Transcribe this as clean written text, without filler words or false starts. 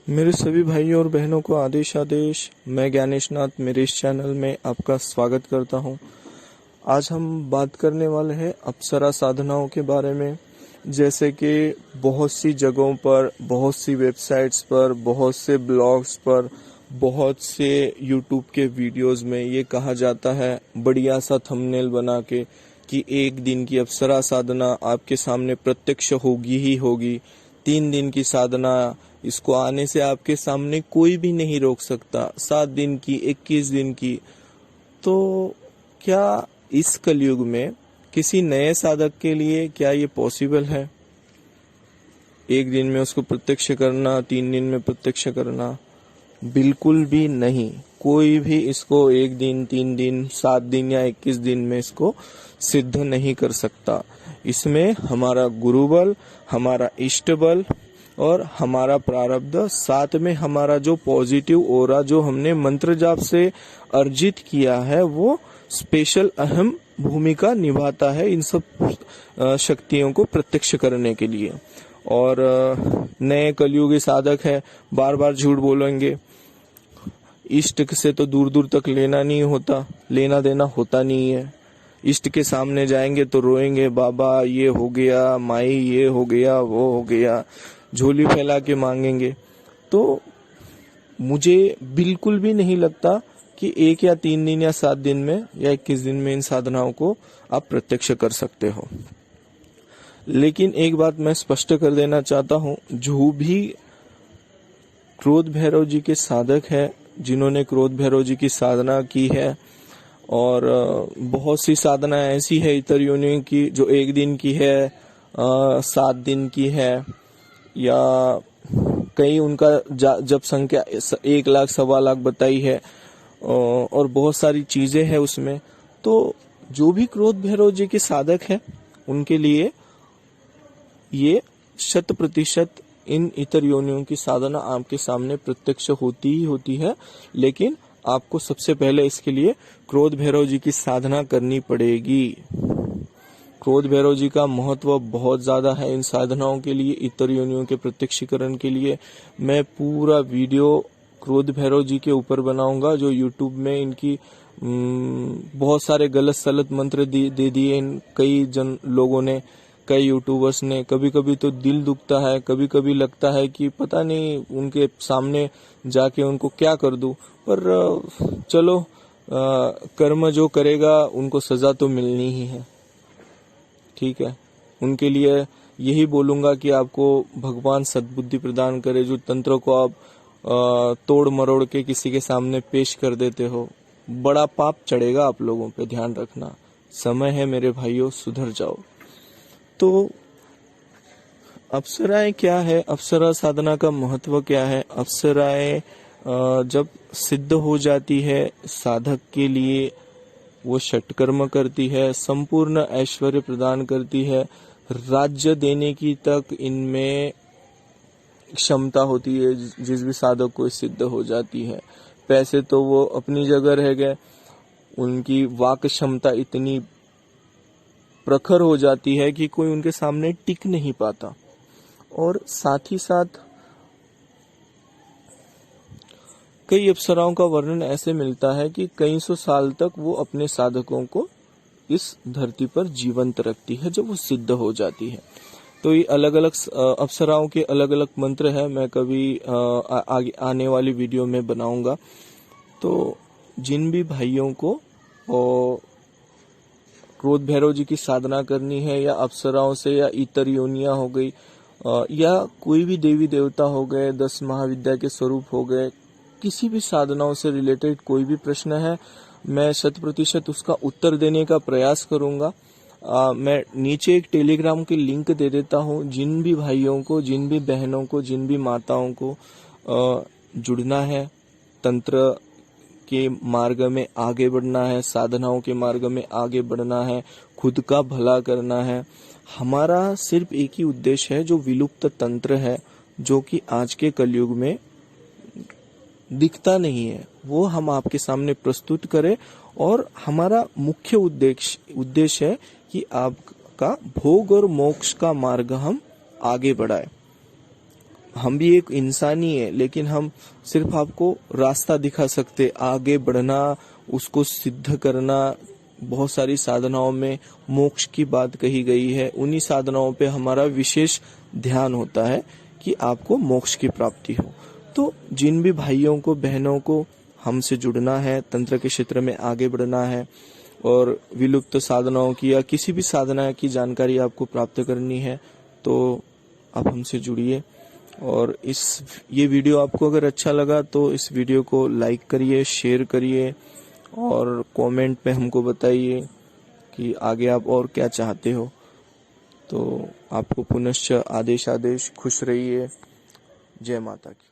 मेरे सभी भाइयों और बहनों को आदेश आदेश। मैं ज्ञानेश नाथ मेरे इस चैनल में आपका स्वागत करता हूं। आज हम बात करने वाले हैं अप्सरा साधनाओं के बारे में। जैसे कि बहुत सी जगहों पर, बहुत सी वेबसाइट्स पर, बहुत से ब्लॉग्स पर, बहुत से यूट्यूब के वीडियोस में ये कहा जाता है बढ़िया सा थंबनेल बना के कि एक दिन की अप्सरा साधना आपके सामने प्रत्यक्ष होगी ही होगी। 3 दिन की साधना, इसको आने से आपके सामने कोई भी नहीं रोक सकता। 7 दिन की, 21 दिन की। तो क्या इस कलयुग में किसी नए साधक के लिए क्या ये पॉसिबल है? एक दिन में उसको प्रत्यक्ष करना, 3 दिन में प्रत्यक्ष करना? बिल्कुल भी नहीं। कोई भी इसको 1 दिन, 3 दिन, 7 दिन या 21 दिन में इसको सिद्ध नहीं कर सकता। इसमें हमारा गुरुबल, हमारा इष्ट बल और हमारा प्रारब्ध, साथ में हमारा जो पॉजिटिव ओरा जो हमने मंत्र जाप से अर्जित किया है, वो स्पेशल अहम भूमिका निभाता है इन सब शक्तियों को प्रत्यक्ष करने के लिए। और नए कलयुगी साधक है, बार बार झूठ बोलेंगे। इष्ट से तो दूर दूर तक लेना नहीं होता, लेना देना होता नहीं है। इष्ट के सामने जाएंगे तो रोएंगे, बाबा ये हो गया, माई ये हो गया, वो हो गया, झोली फैला के मांगेंगे। तो मुझे बिल्कुल भी नहीं लगता कि 1 या 3 दिन या 7 दिन में या 21 दिन में इन साधनाओं को आप प्रत्यक्ष कर सकते हो। लेकिन एक बात मैं स्पष्ट कर देना चाहता हूँ, जो भी क्रोध भैरव जी के साधक है, जिन्होंने क्रोध भैरव जी की साधना की है, और बहुत सी साधना ऐसी है इतर योनियों की जो 1 दिन की है, 7 दिन की है, या कई उनका जब संख्या 1 लाख, 1.25 लाख बताई है, और बहुत सारी चीजें हैं उसमें। तो जो भी क्रोध भैरव जी के साधक है, उनके लिए ये 100% इन इतर योनियों की साधना आपके सामने प्रत्यक्ष होती ही होती है। लेकिन आपको सबसे पहले इसके लिए क्रोध भैरव जी की साधना करनी पड़ेगी। क्रोध भैरव जी का महत्व बहुत ज्यादा है इन साधनाओं के लिए, इतर योनियों के प्रत्यक्षीकरण के लिए। मैं पूरा वीडियो क्रोध भैरव जी के ऊपर बनाऊंगा, जो यूट्यूब में इनकी बहुत सारे गलत सलत मंत्र दे दिए कई जन लोगों ने, कई यूट्यूबर्स ने। कभी कभी तो दिल दुखता है, कभी कभी लगता है कि पता नहीं उनके सामने जाके उनको क्या कर दूं। पर चलो, कर्म जो करेगा उनको सजा तो मिलनी ही है, ठीक है। उनके लिए यही बोलूंगा कि आपको भगवान सद्बुद्धि प्रदान करे। जो तंत्र को आप तोड़ मरोड़ के किसी के सामने पेश कर देते हो, बड़ा पाप चढ़ेगा आप लोगों पे, ध्यान रखना। समय है मेरे भाइयों, सुधर जाओ। तो अप्सराएं क्या है, अप्सरा साधना का महत्व क्या है? अप्सराएं जब सिद्ध हो जाती है साधक के लिए, वो षटकर्म करती है, संपूर्ण ऐश्वर्य प्रदान करती है, राज्य देने की तक इनमें क्षमता होती है जिस भी साधक को सिद्ध हो जाती है। पैसे तो वो अपनी जगह रह गए, उनकी वाक क्षमता इतनी प्रखर हो जाती है कि कोई उनके सामने टिक नहीं पाता। और साथ ही साथ कई अप्सराओं का वर्णन ऐसे मिलता है कि कई सौ साल तक वो अपने साधकों को इस धरती पर जीवंत रखती है जब वो सिद्ध हो जाती है। तो ये अलग अलग अप्सराओं के अलग अलग मंत्र है, मैं कभी आगे आने वाली वीडियो में बनाऊंगा। तो जिन भी भाइयों को क्रोध भैरव जी की साधना करनी है, या अप्सराओं से, या इतर योनियां हो गई, या कोई भी देवी देवता हो गए, 10 महाविद्या के स्वरूप हो गए, किसी भी साधनाओं से रिलेटेड कोई भी प्रश्न है, मैं 100% उसका उत्तर देने का प्रयास करूंगा। मैं नीचे एक टेलीग्राम की लिंक दे देता हूं। जिन भी भाइयों को, जिन भी बहनों को, जिन भी माताओं को जुड़ना है, तंत्र के मार्ग में आगे बढ़ना है, साधनाओं के मार्ग में आगे बढ़ना है, खुद का भला करना है, हमारा सिर्फ एक ही उद्देश्य है, जो विलुप्त तंत्र है, जो कि आज के कलयुग में दिखता नहीं है, वो हम आपके सामने प्रस्तुत करें। और हमारा मुख्य उद्देश्य है कि आपका भोग और मोक्ष का मार्ग हम आगे बढ़ाएं। हम भी एक इंसान ही है, लेकिन हम सिर्फ आपको रास्ता दिखा सकते, आगे बढ़ना, उसको सिद्ध करना। बहुत सारी साधनाओं में मोक्ष की बात कही गई है, उन्हीं साधनाओं पे हमारा विशेष ध्यान होता है कि आपको मोक्ष की प्राप्ति हो। तो जिन भी भाइयों को बहनों को हमसे जुड़ना है, तंत्र के क्षेत्र में आगे बढ़ना है और विलुप्त साधनाओं की या किसी भी साधना की जानकारी आपको प्राप्त करनी है, तो आप हमसे जुड़िए। और ये वीडियो आपको अगर अच्छा लगा तो इस वीडियो को लाइक करिए, शेयर करिए और कमेंट में हमको बताइए कि आगे आप और क्या चाहते हो। तो आपको पुनश्च आदेश खुश रहिए। जय माता की।